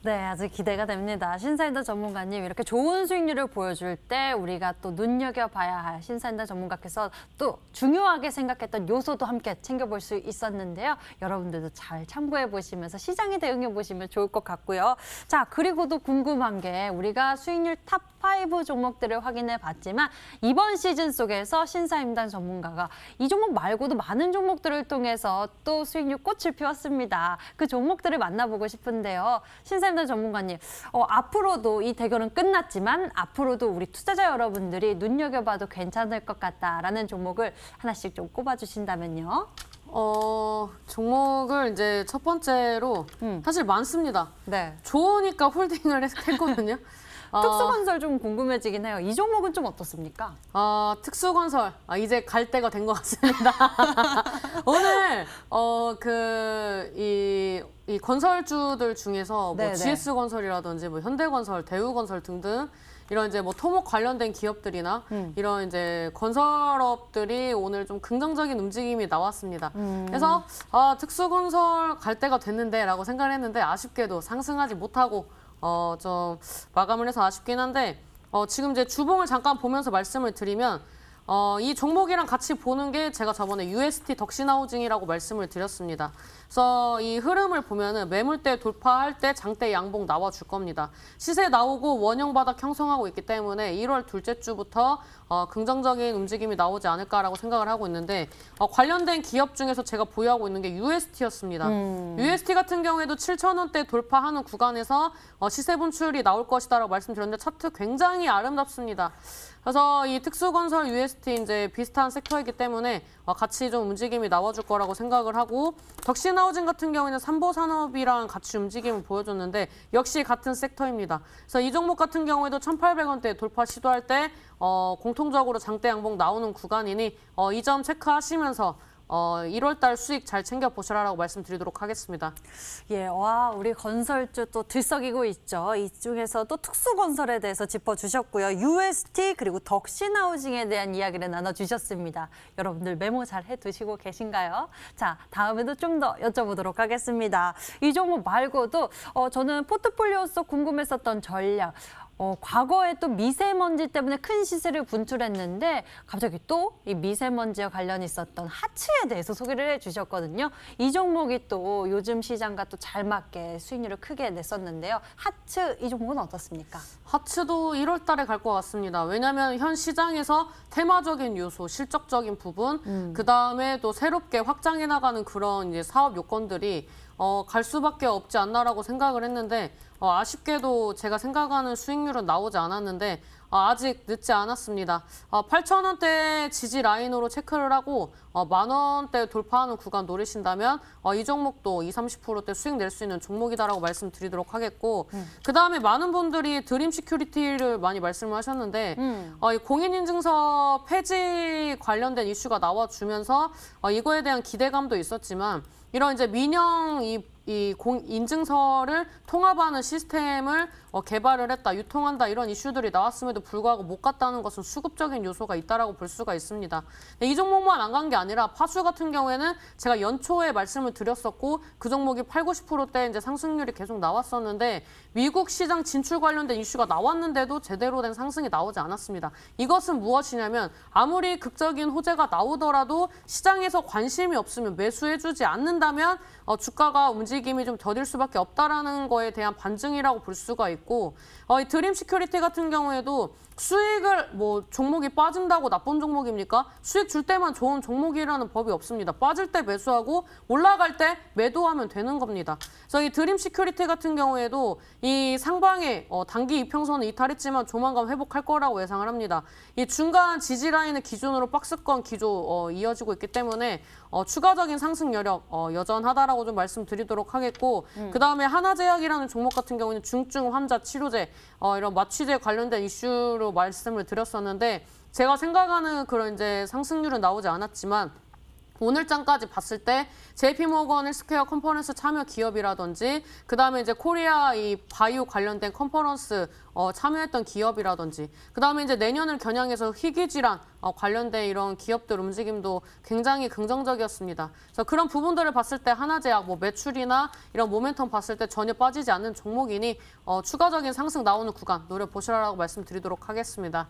네, 아주 기대가 됩니다. 신사임당 전문가님 이렇게 좋은 수익률을 보여줄 때 우리가 또 눈여겨봐야 할 신사임당 전문가께서 또 중요하게 생각했던 요소도 함께 챙겨볼 수 있었는데요. 여러분들도 잘 참고해 보시면서 시장에 대응해 보시면 좋을 것 같고요. 자, 그리고 또 궁금한 게 우리가 수익률 탑5 종목들을 확인해 봤지만 이번 시즌 속에서 신사임당 전문가가 이 종목 말고도 많은 종목들을 통해서 또 수익률 꽃을 피웠습니다. 그 종목들을 만나보고 싶은데요. 신사임당 전문가님, 앞으로도 이 대결은 끝났지만 앞으로도 우리 투자자 여러분들이 눈여겨봐도 괜찮을 것 같다라는 종목을 하나씩 좀 꼽아주신다면요. 종목을 이제 첫 번째로 사실 많습니다. 네. 좋으니까 홀딩을 했거든요. 특수건설 좀 궁금해지긴 해요. 이 종목은 좀 어떻습니까? 특수건설 이제 갈 때가 된 것 같습니다. 오늘 이 건설주들 중에서 뭐 GS건설이라든지 뭐 현대건설, 대우건설 등등 이런 이제 뭐 토목 관련된 기업들이나 이런 이제 건설업들이 오늘 좀 긍정적인 움직임이 나왔습니다. 그래서 특수건설 갈 때가 됐는데라고 생각을 했는데 아쉽게도 상승하지 못하고 좀 마감을 해서 아쉽긴 한데 지금 이제 주봉을 잠깐 보면서 말씀을 드리면 이 종목이랑 같이 보는 게 제가 저번에 UST 덕신하우징이라고 말씀을 드렸습니다. 그래서 이 흐름을 보면은 매물대 돌파할 때 장대 양봉 나와줄 겁니다. 시세 나오고 원형 바닥 형성하고 있기 때문에 1월 둘째 주부터 긍정적인 움직임이 나오지 않을까라고 생각을 하고 있는데 관련된 기업 중에서 제가 보유하고 있는 게 UST였습니다. UST 같은 경우에도 7,000원대 돌파하는 구간에서 시세 분출이 나올 것이다라고 말씀드렸는데 차트 굉장히 아름답습니다. 그래서 이 특수건설 UST 이제 비슷한 섹터이기 때문에 같이 좀 움직임이 나와줄 거라고 생각을 하고 덕신하우징 같은 경우에는 삼보산업이랑 같이 움직임을 보여줬는데 역시 같은 섹터입니다. 그래서 이 종목 같은 경우에도 1,800원대 돌파 시도할 때 공통적으로 장대 양봉 나오는 구간이니 이 점 체크하시면서 1월 달 수익 잘 챙겨 보시라라고 말씀드리도록 하겠습니다. 예, 와, 우리 건설주 또 들썩이고 있죠. 이 중에서도 특수건설에 대해서 짚어주셨고요. UST 그리고 덕신하우징에 대한 이야기를 나눠주셨습니다. 여러분들 메모 잘 해두시고 계신가요? 자, 다음에도 좀 더 여쭤보도록 하겠습니다. 이 종목 말고도 저는 포트폴리오 속 궁금했었던 전략. 과거에 또 미세먼지 때문에 큰 시세를 분출했는데 갑자기 또 이 미세먼지와 관련 있었던 하츠에 대해서 소개를 해주셨거든요. 이 종목이 또 요즘 시장과 또 잘 맞게 수익률을 크게 냈었는데요. 하츠 이 종목은 어떻습니까? 하츠도 1월 달에 갈 것 같습니다. 왜냐하면 현 시장에서 테마적인 요소, 실적적인 부분, 그다음에 또 새롭게 확장해 나가는 그런 이제 사업 요건들이 갈 수밖에 없지 않나라고 생각을 했는데 아쉽게도 제가 생각하는 수익률은 나오지 않았는데 아직 늦지 않았습니다. 8,000원대 지지 라인으로 체크를 하고 10,000원대 돌파하는 구간 노리신다면 이 종목도 20-30%대 수익 낼 수 있는 종목이다라고 말씀드리도록 하겠고 그다음에 많은 분들이 드림 시큐리티를 많이 말씀을 하셨는데 이 공인인증서 폐지 관련된 이슈가 나와주면서 이거에 대한 기대감도 있었지만 이런 이제 민영 인증서를 통합하는 시스템을 개발을 했다, 유통한다 이런 이슈들이 나왔음에도 불구하고 못 갔다는 것은 수급적인 요소가 있다라고 볼 수가 있습니다. 이 종목만 안 간 게 아니라 파수 같은 경우에는 제가 연초에 말씀을 드렸었고 그 종목이 80-90%대 이제 상승률이 계속 나왔었는데 미국 시장 진출 관련된 이슈가 나왔는데도 제대로 된 상승이 나오지 않았습니다. 이것은 무엇이냐면 아무리 극적인 호재가 나오더라도 시장에서 관심이 없으면 매수해주지 않는다면 주가가 움직임이 좀 더딜 수밖에 없다라는 거에 대한 반증이라고 볼 수가 있고 이 드림 시큐리티 같은 경우에도 수익을 종목이 빠진다고 나쁜 종목입니까? 수익 줄 때만 좋은 종목이라는 법이 없습니다. 빠질 때 매수하고 올라갈 때 매도하면 되는 겁니다. 그래서 이 드림 시큐리티 같은 경우에도 이 상방에 단기 이평선은 이탈했지만 조만간 회복할 거라고 예상을 합니다. 이 중간 지지 라인을 기준으로 박스권 기조 이어지고 있기 때문에 추가적인 상승 여력 여전하다라고 좀 말씀드리도록 하겠고 그다음에 하나제약이라는 종목 같은 경우는 중증 환자 치료제 이런 마취제 관련된 이슈로 말씀을 드렸었는데 제가 생각하는 그런 이제 상승률은 나오지 않았지만 오늘장까지 봤을 때 JP모건 헬스케어 컨퍼런스 참여 기업이라든지 그다음에 이제 코리아 이 바이오 관련된 컨퍼런스 참여했던 기업이라든지 그다음에 이제 내년을 겨냥해서 희귀질환 관련된 이런 기업들 움직임도 굉장히 긍정적이었습니다. 그래서 그런 부분들을 봤을 때 하나제약 매출이나 이런 모멘텀 봤을 때 전혀 빠지지 않는 종목이니 추가적인 상승 나오는 구간 노려보시라고 말씀드리도록 하겠습니다.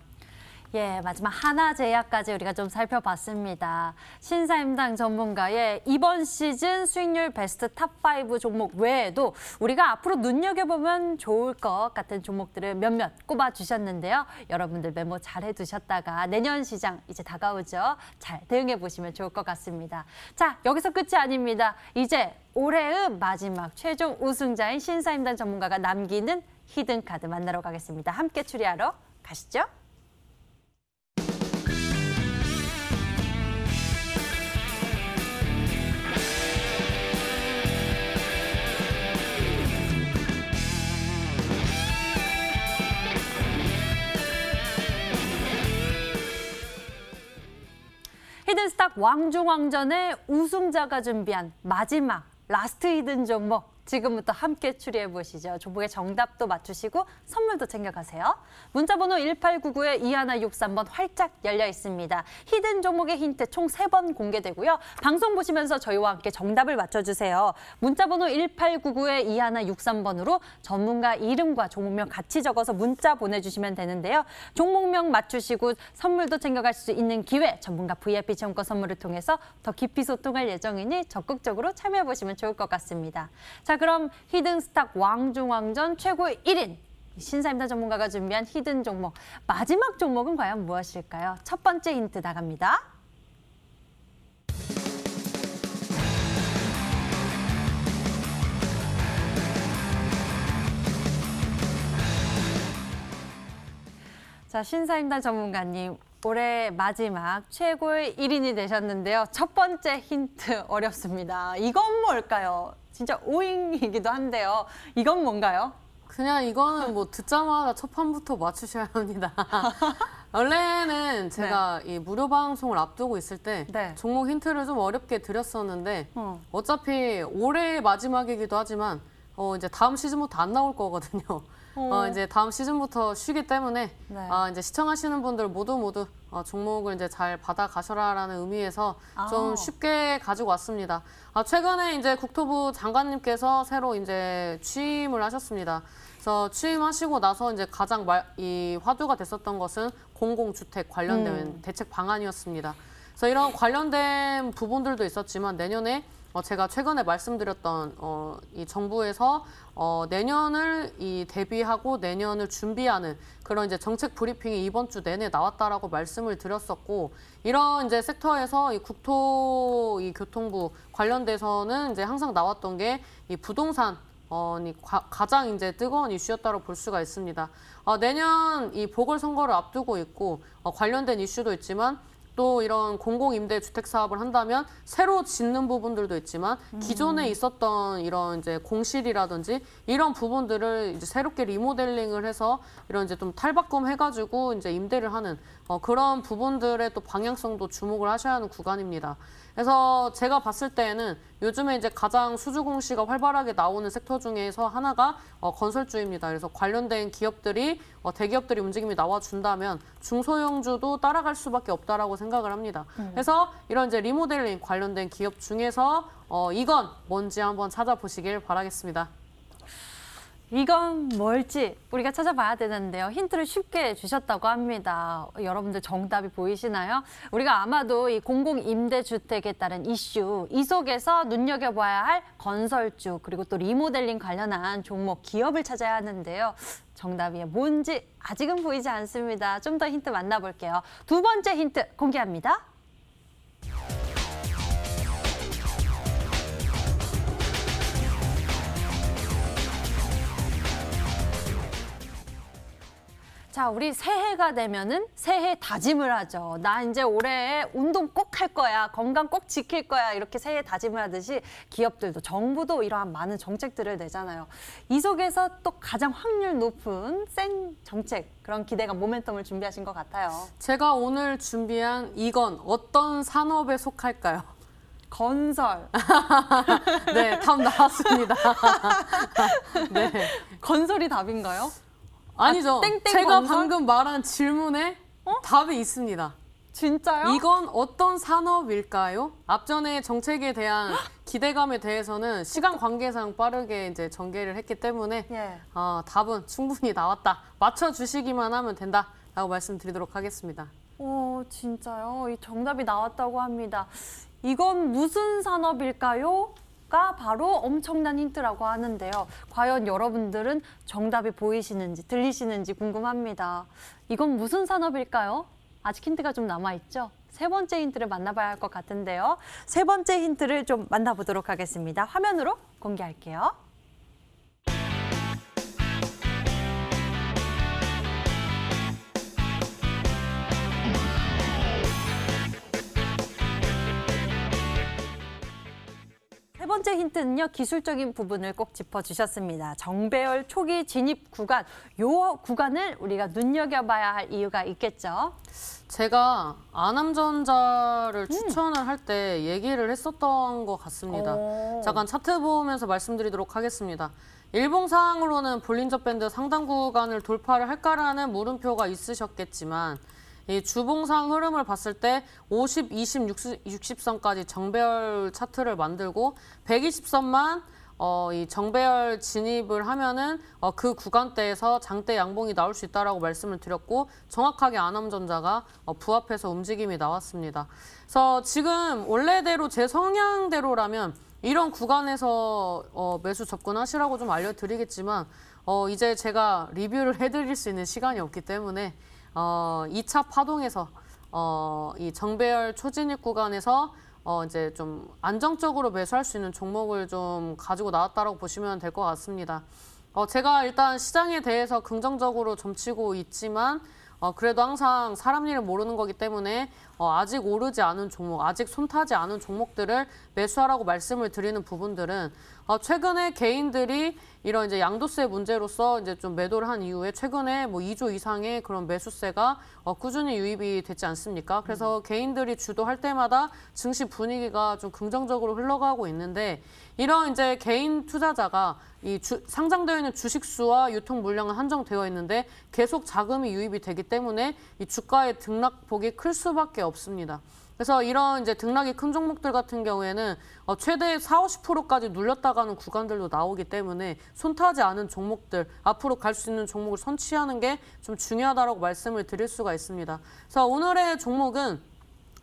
예, 마지막 하나제약까지 우리가 좀 살펴봤습니다. 신사임당 전문가의 이번 시즌 수익률 베스트 탑5 종목 외에도 우리가 앞으로 눈여겨보면 좋을 것 같은 종목들을 몇몇 꼽아주셨는데요. 여러분들 메모 잘 해두셨다가 내년 시장 이제 다가오죠. 잘 대응해보시면 좋을 것 같습니다. 자, 여기서 끝이 아닙니다. 이제 올해의 마지막 최종 우승자인 신사임당 전문가가 남기는 히든카드 만나러 가겠습니다. 함께 추리하러 가시죠. 히든스탁 왕중왕전의 우승자가 준비한 마지막 라스트 히든 종목 지금부터 함께 추리해 보시죠. 종목의 정답도 맞추시고 선물도 챙겨가세요. 문자번호 1899에 2163번 활짝 열려 있습니다. 히든 종목의 힌트 총 3번 공개되고요. 방송 보시면서 저희와 함께 정답을 맞춰주세요. 문자번호 1899에 2163번으로 전문가 이름과 종목명 같이 적어서 문자 보내주시면 되는데요. 종목명 맞추시고 선물도 챙겨갈 수 있는 기회 전문가 VIP 체험권 선물을 통해서 더 깊이 소통할 예정이니 적극적으로 참여해 보시면 좋을 것 같습니다. 자, 그럼 히든스탁 왕중왕전 최고의 1인 신사임당 전문가가 준비한 히든 종목 마지막 종목은 과연 무엇일까요? 첫 번째 힌트 나갑니다. 자, 신사임당 전문가님 올해 마지막 최고의 1인이 되셨는데요. 첫 번째 힌트 어렵습니다. 이건 뭘까요? 진짜 오잉이기도 한데요. 이건 뭔가요? 그냥 이거는 듣자마자 첫 판부터 맞추셔야 합니다. 원래는 제가 이 무료 방송을 앞두고 있을 때 네. 종목 힌트를 좀 어렵게 드렸었는데 어. 어차피 올해 마지막이기도 하지만 이제 다음 시즌부터 안 나올 거거든요. 이제 다음 시즌부터 쉬기 때문에 네. 이제 시청하시는 분들 모두 종목을 이제 잘 받아 가셔라라는 의미에서 좀 쉽게 가지고 왔습니다. 최근에 이제 국토부 장관님께서 새로 이제 취임을 하셨습니다. 그래서 취임하시고 나서 이제 가장 이 화두가 됐었던 것은 공공주택 관련된 대책 방안이었습니다. 그래서 이런 관련된 부분들도 있었지만 내년에 제가 최근에 말씀드렸던 이 정부에서 내년을 대비하고 내년을 준비하는 그런 이제 정책 브리핑이 이번 주 내내 나왔다라고 말씀을 드렸었고 이런 이제 섹터에서 이 교통부 관련돼서는 이제 항상 나왔던 게 이 부동산 가장 이제 뜨거운 이슈였다고 볼 수가 있습니다. 내년 이 보궐선거를 앞두고 있고 관련된 이슈도 있지만 또 이런 공공임대주택 사업을 한다면 새로 짓는 부분들도 있지만 기존에 있었던 이런 이제 공실이라든지 이런 부분들을 이제 새롭게 리모델링을 해서 이런 이제 좀 탈바꿈해가지고 이제 임대를 하는 그런 부분들의 또 방향성도 주목을 하셔야 하는 구간입니다. 그래서 제가 봤을 때에는 요즘에 이제 가장 수주 공시가 활발하게 나오는 sek터 중에서 하나가 건설주입니다. 그래서 관련된 기업들이 대기업들이 움직임이 나와준다면 중소형주도 따라갈 수밖에 없다라고 생각을 합니다. 그래서 이런 이제 리모델링 관련된 기업 중에서 이건 뭔지 한번 찾아보시길 바라겠습니다. 이건 뭘지 우리가 찾아봐야 되는데요. 힌트를 쉽게 주셨다고 합니다. 여러분들 정답이 보이시나요? 우리가 아마도 이 공공임대주택에 따른 이슈, 이 속에서 눈여겨봐야 할 건설주, 그리고 또 리모델링 관련한 종목, 기업을 찾아야 하는데요. 정답이 뭔지 아직은 보이지 않습니다. 좀 더 힌트 만나볼게요. 두 번째 힌트 공개합니다. 자, 우리 새해가 되면은 새해 다짐을 하죠. 나 이제 올해 운동 꼭 할 거야, 건강 꼭 지킬 거야, 이렇게 새해 다짐을 하듯이 기업들도 정부도 이러한 많은 정책들을 내잖아요. 이 속에서 또 가장 확률 높은 센 정책, 그런 기대감, 모멘텀을 준비하신 것 같아요. 제가 오늘 준비한 이건 어떤 산업에 속할까요? 건설. 네, 답 나왔습니다. 네. 건설이 답인가요? 아니죠. 땡땡 제가 건설? 방금 말한 질문에 답이 있습니다. 진짜요? 이건 어떤 산업일까요? 앞전에 정책에 대한 기대감에 대해서는 시간 관계상 빠르게 이제 전개를 했기 때문에 예. 답은 충분히 나왔다. 맞춰주시기만 하면 된다라고 말씀드리도록 하겠습니다. 오, 진짜요? 이 정답이 나왔다고 합니다. 이건 무슨 산업일까요? 가 바로 엄청난 힌트라고 하는데요. 과연 여러분들은 정답이 보이시는지 들리시는지 궁금합니다. 이건 무슨 산업일까요? 아직 힌트가 좀 남아있죠? 세 번째 힌트를 만나봐야 할 것 같은데요. 세 번째 힌트를 좀 만나보도록 하겠습니다. 화면으로 공개할게요. 세 번째 힌트는요, 기술적인 부분을 꼭 짚어주셨습니다. 정배열 초기 진입 구간, 요 구간을 우리가 눈여겨봐야 할 이유가 있겠죠. 제가 아남전자를 추천을 할 때 얘기를 했었던 것 같습니다. 오. 잠깐 차트 보면서 말씀드리도록 하겠습니다. 일봉상으로는 볼린저 밴드 상단 구간을 돌파를 할까라는 물음표가 있으셨겠지만 이 주봉상 흐름을 봤을 때 50, 20, 60선까지 정배열 차트를 만들고 120선만 이 정배열 진입을 하면은 그 구간대에서 장대 양봉이 나올 수 있다라고 말씀을 드렸고 정확하게 아남전자가 부합해서 움직임이 나왔습니다. 그래서 지금 원래대로 제 성향대로라면 이런 구간에서 매수 접근하시라고 좀 알려드리겠지만 이제 제가 리뷰를 해드릴 수 있는 시간이 없기 때문에 2차 파동에서 이 정배열 초진입 구간에서 이제 좀 안정적으로 매수할 수 있는 종목을 좀 가지고 나왔다라고 보시면 될 것 같습니다. 제가 일단 시장에 대해서 긍정적으로 점치고 있지만 그래도 항상 사람 일을 모르는 거기 때문에 아직 오르지 않은 종목, 아직 손타지 않은 종목들을 매수하라고 말씀을 드리는 부분들은 최근에 개인들이 이런 이제 양도세 문제로서 이제 좀 매도를 한 이후에 최근에 뭐 2조 이상의 그런 매수세가 꾸준히 유입이 됐지 않습니까? 그래서 개인들이 주도할 때마다 증시 분위기가 좀 긍정적으로 흘러가고 있는데 이런 이제 개인 투자자가 상장되어 있는 주식 수와 유통 물량은 한정되어 있는데 계속 자금이 유입이 되기 때문에 이 주가의 등락폭이 클 수밖에 없습니다. 그래서 이런 이제 등락이 큰 종목들 같은 경우에는 최대 40, 50%까지 눌렸다가는 구간들도 나오기 때문에 손타지 않은 종목들, 앞으로 갈 수 있는 종목을 선취하는 게 좀 중요하다고 말씀을 드릴 수가 있습니다. 그래서 오늘의 종목은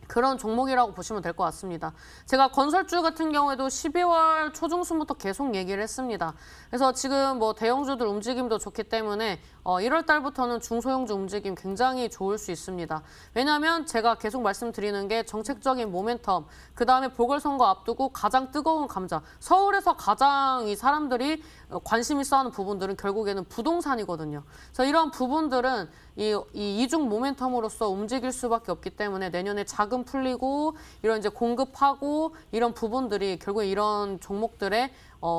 그런 종목이라고 보시면 될 것 같습니다. 제가 건설주 같은 경우에도 12월 초중순부터 계속 얘기를 했습니다. 그래서 지금 뭐 대형주들 움직임도 좋기 때문에 1월 달부터는 중소형주 움직임 굉장히 좋을 수 있습니다. 왜냐하면 제가 계속 말씀드리는 게 정책적인 모멘텀, 그다음에 보궐선거 앞두고 가장 뜨거운 감자, 서울에서 가장 이 사람들이 관심 있어 하는 부분들은 결국에는 부동산이거든요. 그래서 이런 부분들은 이 이중 모멘텀으로서 움직일 수밖에 없기 때문에 내년에 자금 풀리고 이런 이제 공급하고 이런 부분들이 결국 이런 종목들의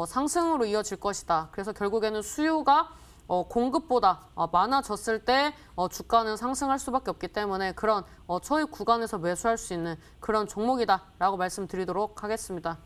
상승으로 이어질 것이다. 그래서 결국에는 수요가 공급보다 많아졌을 때 주가는 상승할 수밖에 없기 때문에 그런 초입 구간에서 매수할 수 있는 그런 종목이다라고 말씀드리도록 하겠습니다.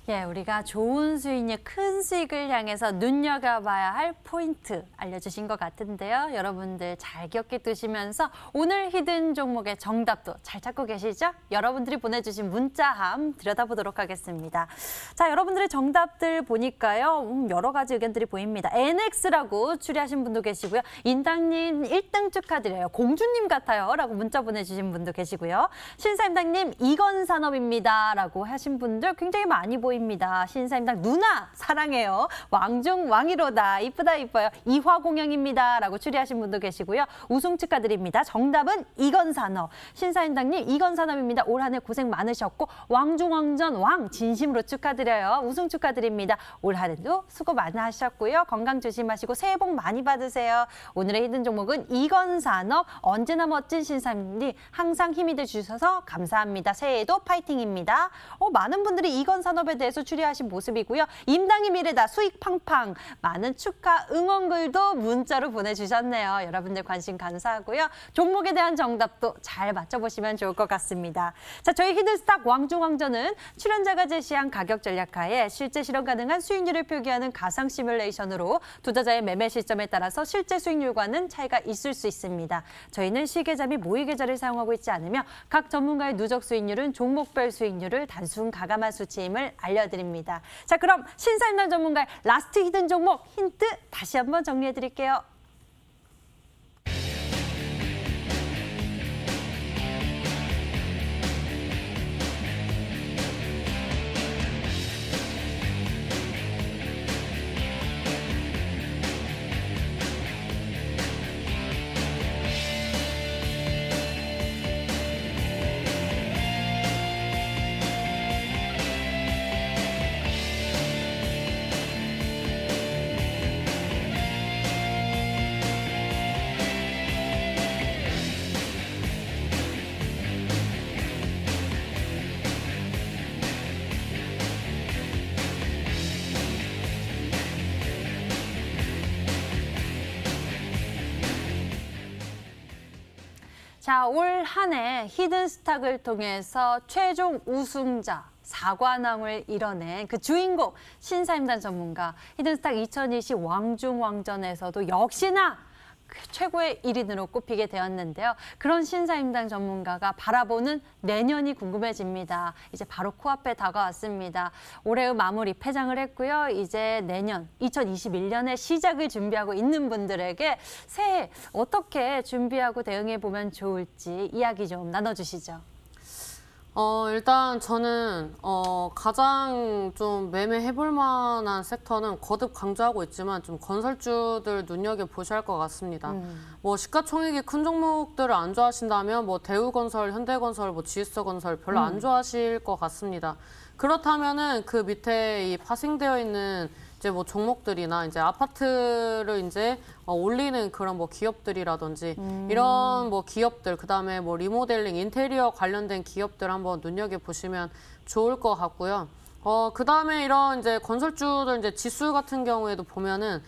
예, 우리가 좋은 수익률, 큰 수익을 향해서 눈여겨봐야 할 포인트 알려주신 것 같은데요. 여러분들 잘 기억해 두시면서 오늘 히든 종목의 정답도 잘 찾고 계시죠? 여러분들이 보내주신 문자함 들여다보도록 하겠습니다. 자, 여러분들의 정답들 보니까요. 여러 가지 의견들이 보입니다. NX라고 추리하신 분도 계시고요. 인당님 1등 축하드려요. 공주님 같아요. 라고 문자 보내주신 분도 계시고요. 신사임당님 이건산업입니다. 라고 하신 분들 굉장히 많이 보입니다. 신사임당 누나 사랑해요. 왕중 왕이로다. 이쁘다 이뻐요. 이화공영입니다. 라고 추리하신 분도 계시고요. 우승 축하드립니다. 정답은 이건산업. 신사임당님 이건산업입니다. 올 한 해 고생 많으셨고 왕중왕전 왕 진심으로 축하드려요. 우승 축하드립니다. 올 한 해도 수고 많으셨고요. 건강 조심하시고 새해 복 많이 받으세요. 오늘의 히든 종목은 이건산업. 언제나 멋진 신사임당님 항상 힘이 돼주셔서 감사합니다. 새해에도 파이팅입니다. 많은 분들이 이건산업에 대해서 추리하신 모습이고요. 임당의 미래다 수익 팡팡 많은 축하 응원글도 문자로 보내주셨네요. 여러분들 관심 감사하고요. 종목에 대한 정답도 잘 맞춰보시면 좋을 것 같습니다. 자, 저희 히든스탁 왕중왕전은 출연자가 제시한 가격 전략하에 실제 실현 가능한 수익률을 표기하는 가상 시뮬레이션으로 투자자의 매매 시점에 따라서 실제 수익률과는 차이가 있을 수 있습니다. 저희는 시계좌 및 모의계좌를 사용하고 있지 않으며 각 전문가의 누적 수익률은 종목별 수익률을 단순 가감한 수치임을 알려드립니다. 자, 그럼 신사임당 전문가의 라스트 히든 종목 힌트 다시 한번 정리해드릴게요. 자, 올 한 해 히든스탁을 통해서 최종 우승자 4관왕을 이뤄낸 그 주인공 신사임당 전문가 히든스탁 2020 왕중왕전에서도 역시나 최고의 1인으로 꼽히게 되었는데요. 그런 신사임당 전문가가 바라보는 내년이 궁금해집니다. 이제 바로 코앞에 다가왔습니다. 올해의 마무리 폐장을 했고요. 이제 내년 2021년의 시작을 준비하고 있는 분들에게 새해 어떻게 준비하고 대응해 보면 좋을지 이야기 좀 나눠주시죠. 일단 저는 가장 좀 매매해볼 만한 섹터는 거듭 강조하고 있지만 좀 건설주들 눈여겨보셔야 할 것 같습니다. 뭐 시가총액이 큰 종목들을 안 좋아하신다면 뭐 대우건설, 현대건설, 뭐 GS건설 별로 안 좋아하실 것 같습니다. 그렇다면은 그 밑에 이 파생되어 있는 이제 뭐 종목들이나 이제 아파트를 이제 올리는 그런 뭐 기업들이라든지 이런 뭐 기업들, 그다음에 뭐 리모델링, 인테리어 관련된 기업들 한번 눈여겨보시면 좋을 것 같고요. 그다음에 이런 이제 건설주들 이제 지수 같은 경우에도 보면은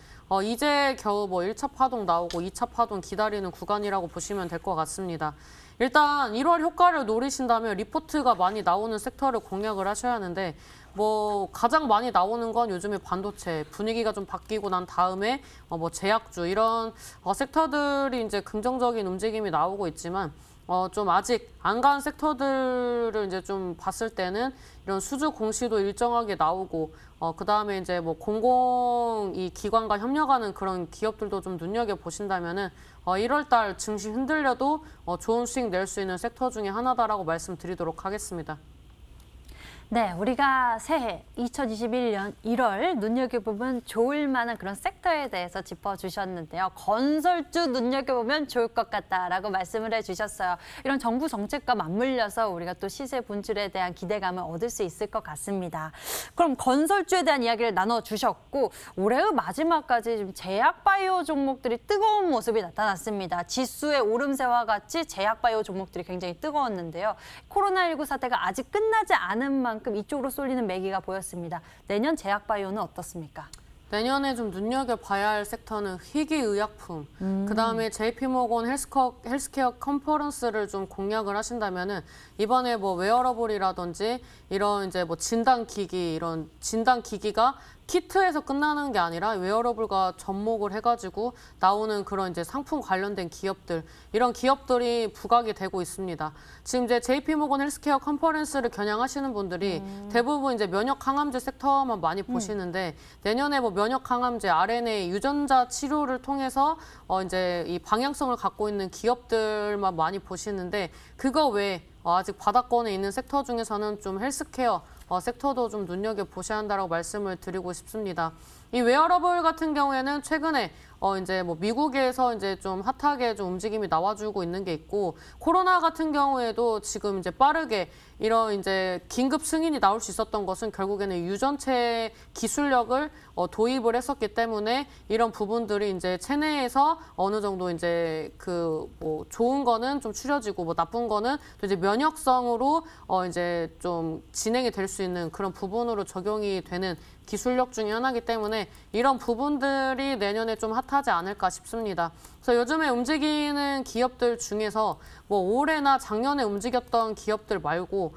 이제 겨우 뭐 1차 파동 나오고 2차 파동 기다리는 구간이라고 보시면 될 것 같습니다. 일단 1월 효과를 노리신다면 리포트가 많이 나오는 섹터를 공략을 하셔야 하는데 뭐 가장 많이 나오는 건 요즘에 반도체 분위기가 좀 바뀌고 난 다음에 뭐 제약주 이런 섹터들이 이제 긍정적인 움직임이 나오고 있지만 좀 아직 안 간 섹터들을 이제 좀 봤을 때는 이런 수주 공시도 일정하게 나오고 그다음에 이제 뭐 공공 이 기관과 협력하는 그런 기업들도 좀 눈여겨 보신다면은 1월 달 증시 흔들려도 좋은 수익 낼 수 있는 섹터 중에 하나다라고 말씀드리도록 하겠습니다. 네, 우리가 새해 2021년 1월 눈여겨보면 좋을 만한 그런 섹터에 대해서 짚어주셨는데요. 건설주 눈여겨보면 좋을 것 같다라고 말씀을 해주셨어요. 이런 정부 정책과 맞물려서 우리가 또 시세 분출에 대한 기대감을 얻을 수 있을 것 같습니다. 그럼 건설주에 대한 이야기를 나눠주셨고 올해의 마지막까지 좀 제약바이오 종목들이 뜨거운 모습이 나타났습니다. 지수의 오름세와 같이 제약바이오 종목들이 굉장히 뜨거웠는데요. 코로나19 사태가 아직 끝나지 않은 만큼 이쪽으로 쏠리는 매기가 보였습니다. 내년 제약바이오는 어떻습니까? 내년에 좀 눈여겨봐야 할 섹터는 희귀의약품, 그다음에 JP모건 헬스케어 컨퍼런스를 좀 공략을 하신다면은 이번에 뭐 웨어러블이라든지 이런 이제 뭐 진단기기, 이런 진단기기가 키트에서 끝나는 게 아니라 웨어러블과 접목을 해가지고 나오는 그런 이제 상품 관련된 기업들, 이런 기업들이 부각이 되고 있습니다. 지금 이제 JP모건 헬스케어 컨퍼런스를 겨냥하시는 분들이 대부분 이제 면역 항암제 섹터만 많이 보시는데 내년에 뭐 면역 항암제, RNA, 유전자 치료를 통해서 이제 이 방향성을 갖고 있는 기업들만 많이 보시는데 그거 외에 아직 바닥권에 있는 섹터 중에서는 좀 헬스케어 섹터도 좀 눈여겨보셔야 한다고 말씀을 드리고 싶습니다. 이 웨어러블 같은 경우에는 최근에 이제 뭐 미국에서 이제 좀 핫하게 좀 움직임이 나와주고 있는 게 있고 코로나 같은 경우에도 지금 이제 빠르게 이런 이제 긴급 승인이 나올 수 있었던 것은 결국에는 유전체 기술력을 도입을 했었기 때문에 이런 부분들이 이제 체내에서 어느 정도 이제 그 뭐 좋은 거는 좀 추려지고 뭐 나쁜 거는 또 이제 면역성으로 이제 좀 진행이 될 수 있는 그런 부분으로 적용이 되는 기술력 중에 하나이기 때문에 이런 부분들이 내년에 좀 핫하지 않을까 싶습니다. 그래서 요즘에 움직이는 기업들 중에서 뭐 올해나 작년에 움직였던 기업들 말고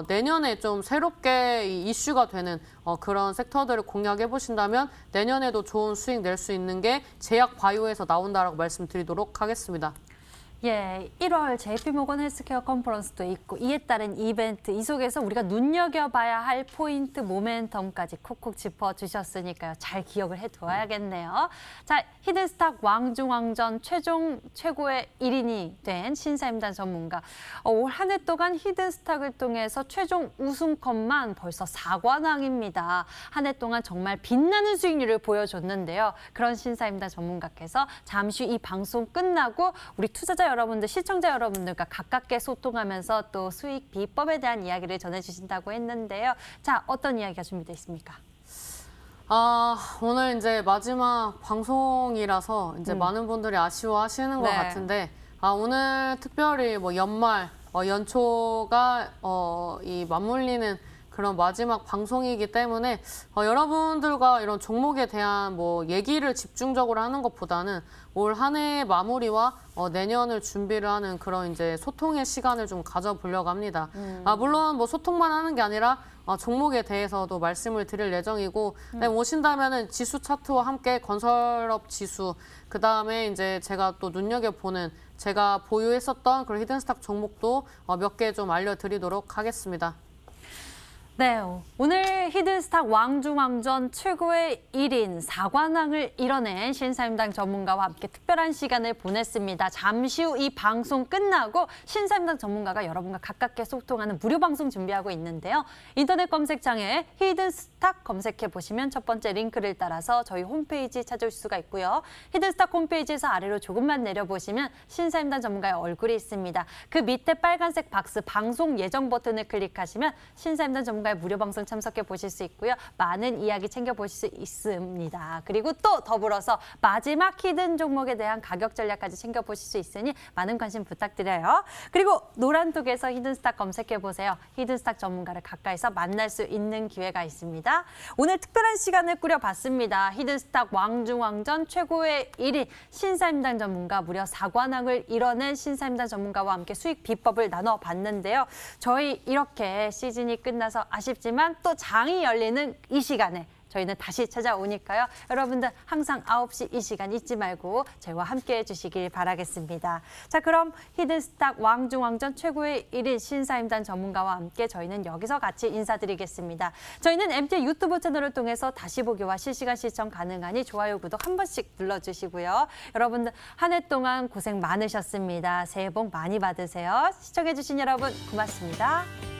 내년에 좀 새롭게 이슈가 되는 그런 섹터들을 공략해 보신다면 내년에도 좋은 수익 낼 수 있는 게 제약 바이오에서 나온다라고 말씀드리도록 하겠습니다. 예, 1월 JP모건 헬스케어 컨퍼런스도 있고 이에 따른 이벤트, 이 속에서 우리가 눈여겨봐야 할 포인트, 모멘텀까지 콕콕 짚어주셨으니까요. 잘 기억을 해두어야겠네요. 자, 히든스탁 왕중왕전 최고의 1인이 된 신사임당 전문가. 올 한 해 동안 히든스탁을 통해서 최종 우승컵만 벌써 4관왕입니다. 한 해 동안 정말 빛나는 수익률을 보여줬는데요. 그런 신사임당 전문가께서 잠시 후 이 방송 끝나고 우리 투자자 여러분들, 시청자 여러분들과 가깝게 소통하면서 또 수익 비법에 대한 이야기를 전해주신다고 했는데요. 자, 어떤 이야기가 준비되어 있습니까? 오늘 이제 마지막 방송이라서 이제 많은 분들이 아쉬워하시는 것 같은데 오늘 특별히 뭐 연말, 연초가 이 맞물리는 그런 마지막 방송이기 때문에 여러분들과 이런 종목에 대한 뭐 얘기를 집중적으로 하는 것보다는 올 한 해의 마무리와 내년을 준비를 하는 그런 이제 소통의 시간을 좀 가져보려고 합니다. 물론 뭐 소통만 하는 게 아니라 종목에 대해서도 말씀을 드릴 예정이고 오신다면은 지수 차트와 함께 건설업 지수, 그 다음에 이제 제가 또 눈여겨보는 제가 보유했었던 그런 히든스탁 종목도 몇 개 좀 알려드리도록 하겠습니다. 네, 오늘 히든스탁 왕중왕전 최고의 1인 4관왕을 이뤄낸 신사임당 전문가와 함께 특별한 시간을 보냈습니다. 잠시 후 이 방송 끝나고 신사임당 전문가가 여러분과 가깝게 소통하는 무료 방송 준비하고 있는데요. 인터넷 검색창에 히든스탁 검색해 보시면 첫 번째 링크를 따라서 저희 홈페이지 찾아올 수가 있고요. 히든스탁 홈페이지에서 아래로 조금만 내려보시면 신사임당 전문가의 얼굴이 있습니다. 그 밑에 빨간색 박스 방송 예정 버튼을 클릭하시면 신사임당 전문가 전문가의 무료 방송 참석해 보실 수 있고요. 많은 이야기 챙겨보실 수 있습니다. 그리고 또 더불어서 마지막 히든 종목에 대한 가격 전략까지 챙겨보실 수 있으니 많은 관심 부탁드려요. 그리고 노란톡에서 히든스탁 검색해보세요. 히든스탁 전문가를 가까이서 만날 수 있는 기회가 있습니다. 오늘 특별한 시간을 꾸려봤습니다. 히든스탁 왕중왕전 최고의 1위 신사임당 전문가 무려 4관왕을 이뤄낸 신사임당 전문가와 함께 수익 비법을 나눠봤는데요. 저희 이렇게 시즌이 끝나서 아쉽지만 또 장이 열리는 이 시간에 저희는 다시 찾아오니까요. 여러분들 항상 9시 이 시간 잊지 말고 저희와 함께해 주시길 바라겠습니다. 자, 그럼 히든스탁 왕중왕전 최고의 1인 신사임당 전문가와 함께 저희는 여기서 같이 인사드리겠습니다. 저희는 MT 유튜브 채널을 통해서 다시 보기와 실시간 시청 가능하니 좋아요, 구독 한 번씩 눌러주시고요. 여러분들 한 해 동안 고생 많으셨습니다. 새해 복 많이 받으세요. 시청해 주신 여러분 고맙습니다.